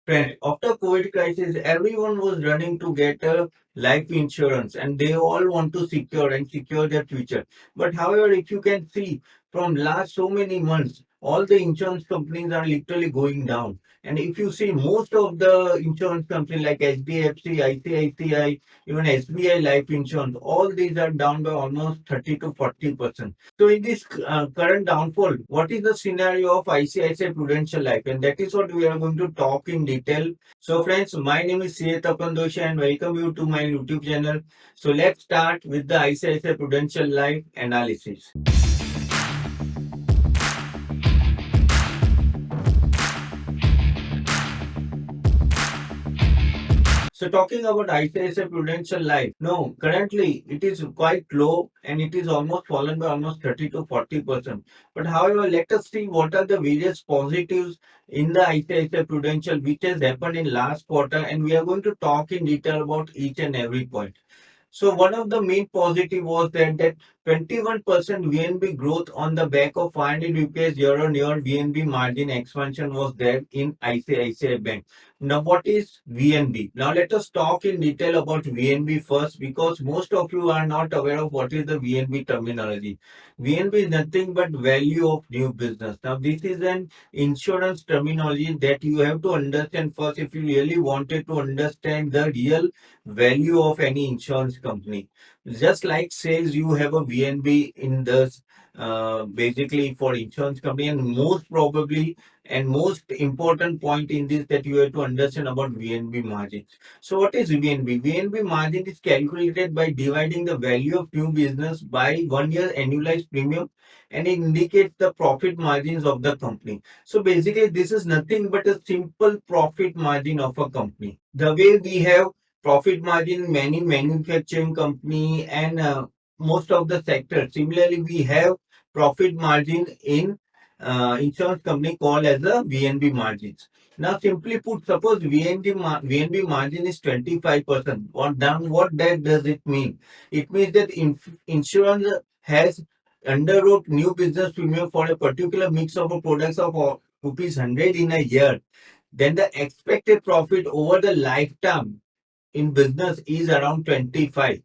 Friends, after COVID crisis, everyone was running to get a life insurance and they all want to secure their future. But however, if you can see from last so many months, all the insurance companies are literally going down. And if you see most of the insurance companies like HDFC, ICICI, even SBI Life Insurance, all these are down by almost 30 to 40%. So in this current downfall, what is the scenario of ICICI Prudential Life? And that is what we are going to talk in detail. So friends, my name is CA Tapan Doshi and welcome you to my YouTube channel. So let's start with the ICICI Prudential Life analysis. So talking about ICICI Prudential Life, no, currently it is quite low and it is almost fallen by almost 30 to 40%. But however, let us see what are the various positives in the ICICI Prudential which has happened in last quarter, and we are going to talk in detail about each and every point. So one of the main positive was that 21% VNB growth on the back of 500 rupees year-on-year VNB margin expansion was there in ICICI Bank. Now what is VNB? Now let us talk in detail about VNB first, because most of you are not aware of what is the VNB terminology. VNB is nothing but value of new business. Now this is an insurance terminology that you have to understand first if you really wanted to understand the real value of any insurance company. Just like says you have a VNB in the basically for insurance company, and most probably and most important point in this that you have to understand about VNB margins. So what is VNB? VNB margin is calculated by dividing the value of new business by 1 year annualized premium, and it indicates the profit margins of the company. So basically this is nothing but a simple profit margin of a company. The way we have profit margin in many manufacturing company and most of the sectors. Similarly, we have profit margin in insurance company called as the VNB margins. Now, simply put, suppose VNB margin is 25%. What that does it mean? It means that insurance has underwrote new business premium for a particular mix of products of rupees 100 in a year. Then the expected profit over the lifetime in business is around 25.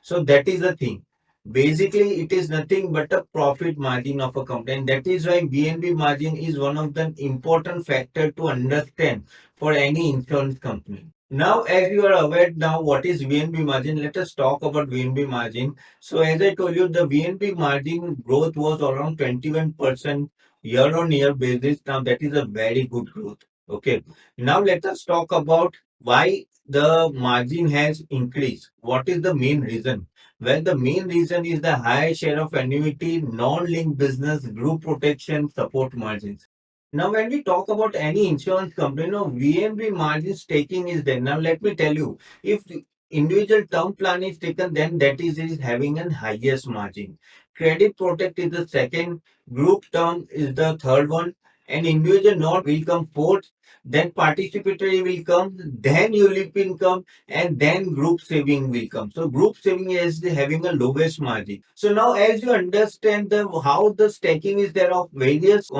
So that is the thing. Basically, it is nothing but a profit margin of a company. And that is why BNB margin is one of the important factor to understand for any insurance company. Now, as you are aware now what is VNB margin, let us talk about VNB margin. So as I told you, the VNB margin growth was around 21% year on year basis. Now that is a very good growth. Okay. Now let us talk about why the margin has increased. What is the main reason? Well, the main reason is the high share of annuity, non-linked business, group protection, support margins. Now, when we talk about any insurance company, no VNB margins taking is there. Now, let me tell you, if the individual term plan is taken, then that is having an highest margin. Credit protect is the second, group term is the third one, and individual non will come fourth, then participatory will come, then ULIP will come, and then group saving will come. So group saving is having a lowest margin. So now as you understand the how the stacking is there of various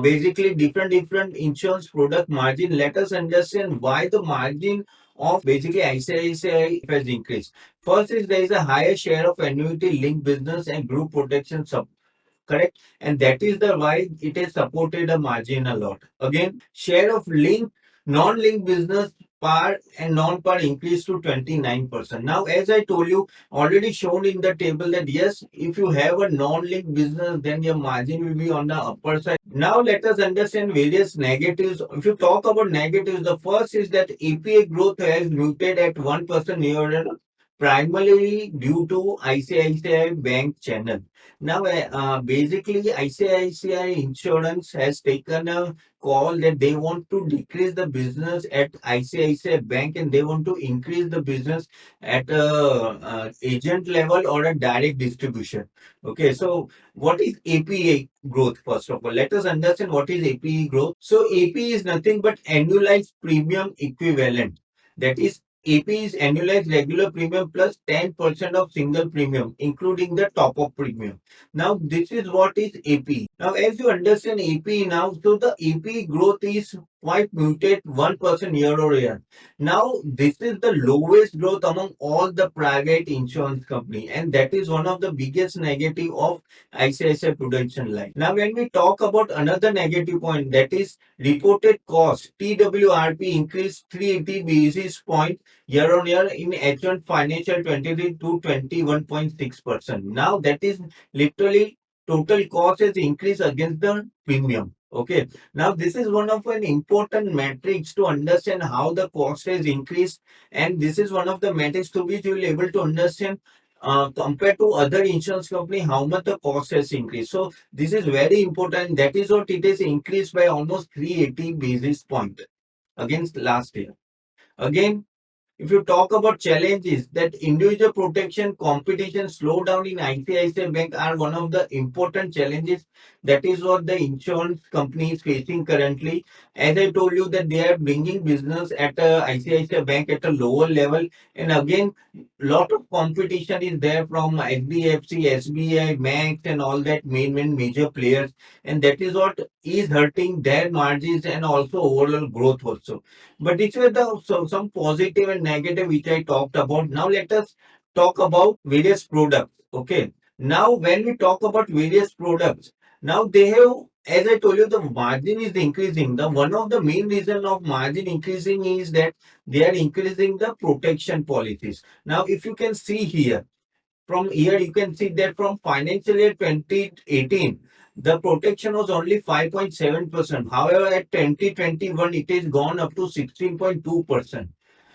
basically different insurance product margin, let us understand why the margin of basically ICICI has increased. First is there is a higher share of annuity linked business and group protection correct, and that is the why it has supported a margin a lot. Again, share of linked non-linked business par and non-par increased to 29%. Now as I told you, already shown in the table that yes, if you have a non-linked business then your margin will be on the upper side. Now let us understand various negatives. If you talk about negatives, the first is that APA growth has muted at 1% year, primarily due to ICICI Bank channel. Now, basically, ICICI Insurance has taken a call that they want to decrease the business at ICICI Bank and they want to increase the business at a agent level or a direct distribution. Okay, so what is APE growth? First of all, let us understand what is APE growth. So, APE is nothing but annualized premium equivalent. That is AP is annualized regular premium plus 10% of single premium, including the top up premium. Now, this is what is AP. Now, as you understand AP now, so the AP growth is quite muted 1% year over year. Now, this is the lowest growth among all the private insurance company, and that is one of the biggest negative of ICICI Prudential Life. Now, when we talk about another negative point, that is reported cost, TWRP increased 380 basis point year on year in H1 financial 23 to 21.6%. Now, that is literally total cost has increased against the premium. Okay. Now, this is one of an important metrics to understand how the cost has increased, and this is one of the metrics to which you will able to understand compared to other insurance company how much the cost has increased. So this is very important. That is what it is increased by almost 380 basis point against last year. Again, if you talk about challenges, that individual protection competition slowdown in ICICI Bank are one of the important challenges. That is what the insurance company is facing currently. As I told you that they are bringing business at ICICI Bank at a lower level, and again, lot of competition is there from HDFC, SBI, Max, and all that major players, and that is what is hurting their margins and also overall growth also. But these were the some positive and negative which I talked about. Now let us talk about various products. Okay. Now when we talk about various products, now they have, as I told you, the margin is increasing. The one of the main reason of margin increasing is that they are increasing the protection policies. Now if you can see here, from here you can see that from financial year 2018 the protection was only 5.7%. However, at 2021 it is gone up to 16.2%.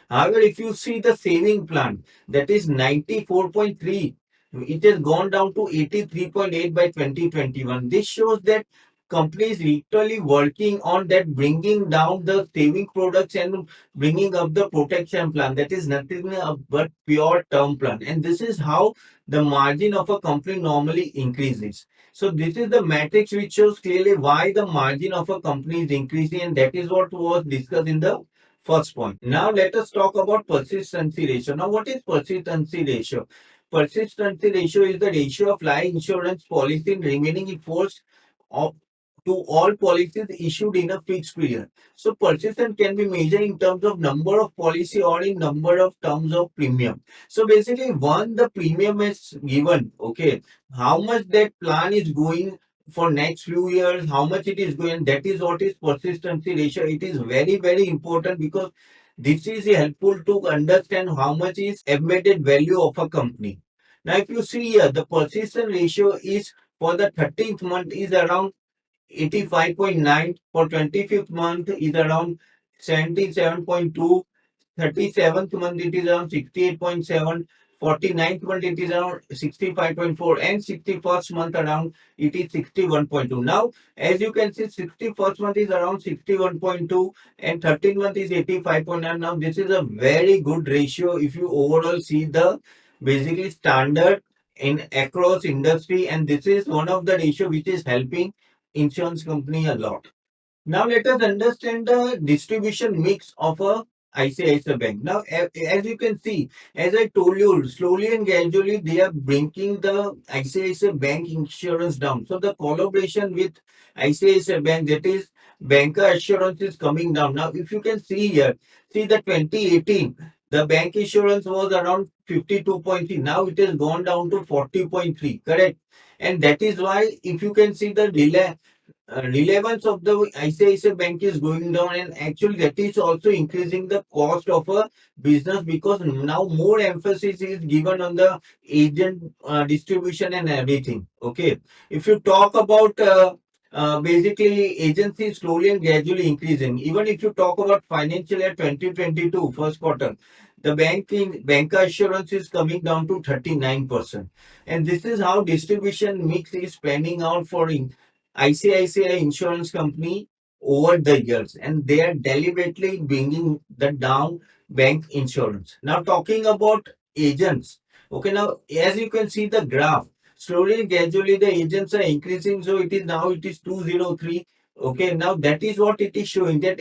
However, if you see the saving plan, that is 94.3, it has gone down to 83.8 by 2021. This shows that companies literally working on that, bringing down the saving products and bringing up the protection plan. That is nothing but pure term plan. And this is how the margin of a company normally increases. So this is the matrix which shows clearly why the margin of a company is increasing, and that is what was discussed in the first point. Now let us talk about persistency ratio. Now what is persistency ratio? Persistency ratio is the ratio of life insurance policy remaining in force of to all policies issued in a fixed period. So persistence can be measured in terms of number of policy or in number of terms of premium. So basically, one, the premium is given, okay, how much that plan is going for next few years, how much it is going, that is what is persistency ratio. It is very, very important because this is helpful to understand how much is embedded value of a company. Now, if you see here, the persistence ratio is for the 13th month is around 85.9, for 25th month is around 77.2, 37th month it is around 68.7, 49th month it is around 65.4, and 61st month around it is 61.2. Now, as you can see, 61st month is around 61.2 and 13th month is 85.9. Now, this is a very good ratio if you overall see the basically standard in across industry, and this is one of the ratio which is helping insurance company a lot. Now let us understand the distribution mix of a ICICI Bank. Now, as you can see, as I told you, slowly and gradually they are bringing the ICICI Bank insurance down. So the collaboration with ICICI Bank, that is banker assurance, is coming down. Now, if you can see here, see the 2018, the bank insurance was around 52.3. Now it has gone down to 40.3. Correct. And that is why, if you can see the relevance of the ICICI Bank is going down, and actually that is also increasing the cost of a business because now more emphasis is given on the agent distribution and everything. Okay, if you talk about basically agency slowly and gradually increasing. Even if you talk about financial year 2022 first quarter, the banker assurance is coming down to 39%, and this is how distribution mix is panning out for ICICI Insurance Company over the years, and they are deliberately bringing the down bank insurance. Now, talking about agents, okay, now as you can see the graph, slowly and gradually the agents are increasing. So it is now it is 203. Okay, now that is what it is showing, that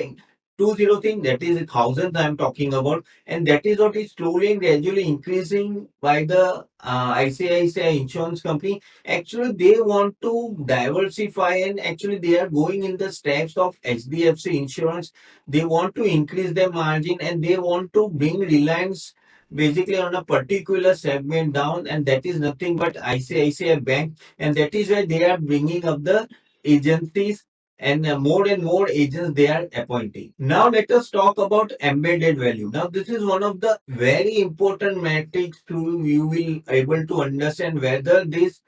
20 thing, that is thousands I am talking about, and that is what is slowly and gradually increasing by the ICICI insurance company. Actually, they want to diversify, and actually they are going in the steps of HDFC insurance. They want to increase their margin, and they want to bring reliance basically on a particular segment down, and that is nothing but ICICI Bank, and that is why they are bringing up the agencies, and more agents they are appointing. Now let us talk about embedded value. Now this is one of the very important metrics to you will able to understand whether this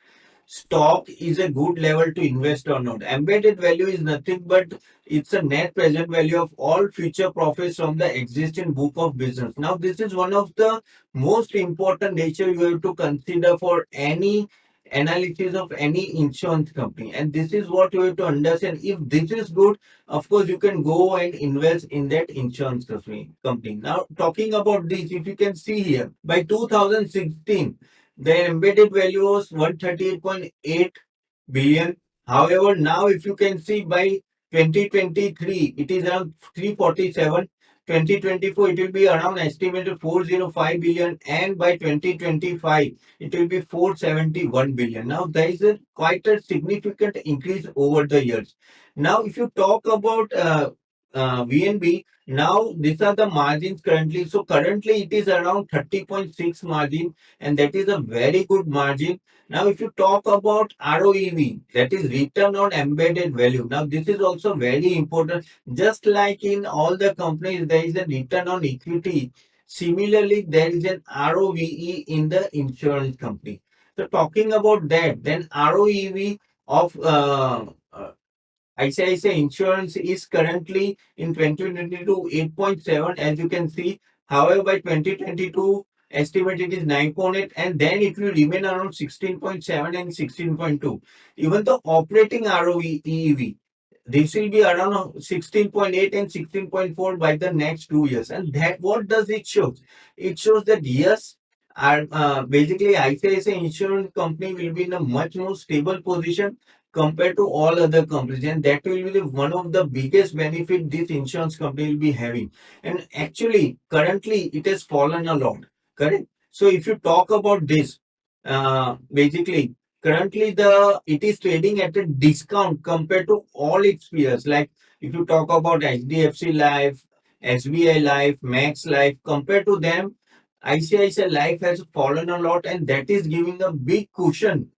stock is a good level to invest or not. Embedded value is nothing but it's a net present value of all future profits from the existing book of business. Now, this is one of the most important nature you have to consider for any analysis of any insurance company, and this is what you have to understand. If this is good, of course you can go and invest in that insurance company. Now talking about this, if you can see here, by 2016 the embedded value was 138.8 billion. However, now if you can see by 2023, it is around 347. 2024, it will be around estimated 405 billion, and by 2025, it will be 471 billion. Now, there is a quite a significant increase over the years. Now, if you talk about VNB, now these are the margins currently. So, currently it is around 30.6 margin, and that is a very good margin. Now, if you talk about ROEV, that is return on embedded value. Now, this is also very important. Just like in all the companies, there is a return on equity. Similarly, there is an ROVE in the insurance company. So, talking about that, then ROEV of ICICI Insurance is currently in 2022 8.7, as you can see. However, by 2022 estimate it is 9.8, and then it will remain around 16.7 and 16.2. Even the operating ROEV, this will be around 16.8 and 16.4 by the next 2 years. And that, what does it show? It shows that yes, basically ICICI Insurance Company will be in a much more stable position compared to all other companies, and that will be one of the biggest benefit this insurance company will be having. And actually currently it has fallen a lot, correct? So if you talk about this, basically currently the it is trading at a discount compared to all its peers. Like if you talk about HDFC Life, SBI Life, Max Life, compared to them, ICICI Life has fallen a lot, and that is giving a big cushion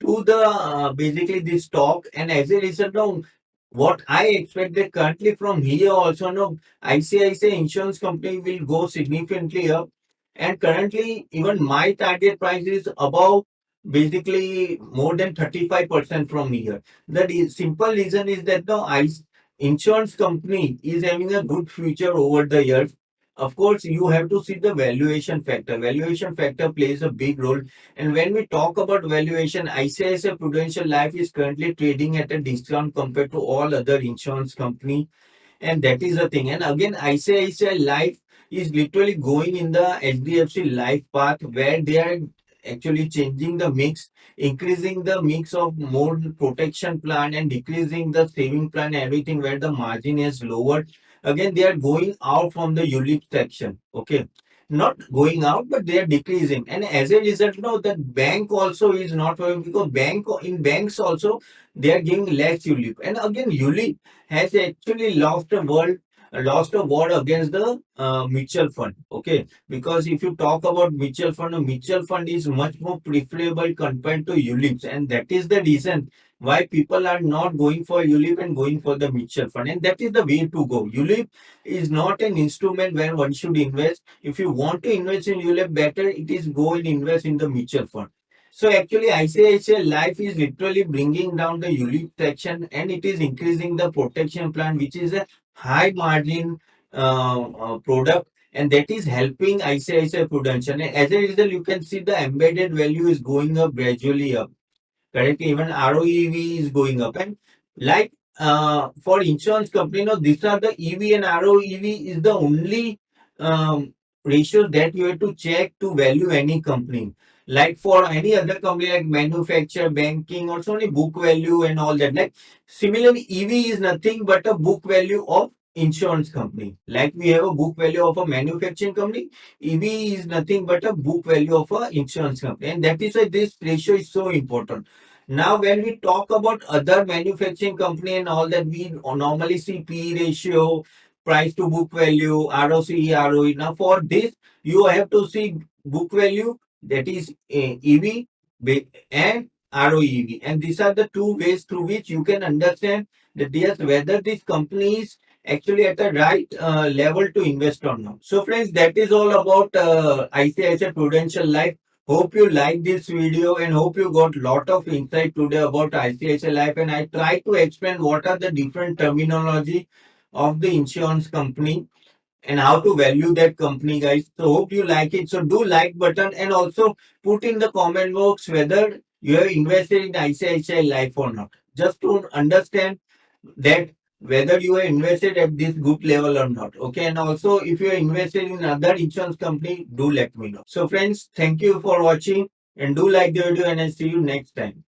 to the basically this stock. And as a result of what I expected currently from here also, no, ICICI Insurance Company will go significantly up, and currently even my target price is above basically more than 35% from here. The simple reason is that the insurance company is having a good future over the years. Of course, you have to see the valuation factor. Valuation factor plays a big role, and when we talk about valuation, ICICI Prudential Life is currently trading at a discount compared to all other insurance company, and that is the thing. And again, ICICI Life is literally going in the HDFC Life path, where they are actually changing the mix, increasing the mix of more protection plan and decreasing the saving plan, everything where the margin is lower. Again, they are going out from the ULIP section. Okay, not going out, but they are decreasing. And as a result, now that bank also is not going, because banks also they are giving less ULIP. And again, ULIP has actually lost a war against the mutual fund. Okay, because if you talk about mutual fund, a mutual fund is much more preferable compared to ULIPs, and that is the reason why people are not going for ULIP and going for the mutual fund, and that is the way to go. ULIP is not an instrument where one should invest. If you want to invest in ULIP, better it is go and invest in the mutual fund. So actually, ICICI Life is literally bringing down the ULIP section, and it is increasing the protection plan, which is a high margin product, and that is helping ICICI Prudential. And as a result, you can see the embedded value is going up gradually up. Correct? Even ROEV is going up, and like for insurance company, now these are the EV and ROEV is the only ratios that you have to check to value any company. Like for any other company like manufacture, banking, also only book value and all that. Like similarly, EV is nothing but a book value of insurance company. Like we have a book value of a manufacturing company, EV is nothing but a book value of a insurance company. And that is why this ratio is so important. Now, when we talk about other manufacturing company and all that, we normally see P ratio, price to book value, ROCE, ROE. Now, for this, you have to see book value, that is EV, and ROEV. And these are the two ways through which you can understand that yes, whether this company is actually at the right level to invest or not. So friends, that is all about ICICI Prudential Life. Hope you like this video and hope you got lot of insight today about ICICI Life, and I try to explain what are the different terminology of the insurance company and how to value that company, guys. So hope you like it. So do like button and also put in the comment box whether you have invested in ICICI Life or not, just to understand that whether you are invested at this good level or not. Okay, and also if you are invested in other insurance company, do let me know. So friends, thank you for watching and do like the video, and I'll see you next time.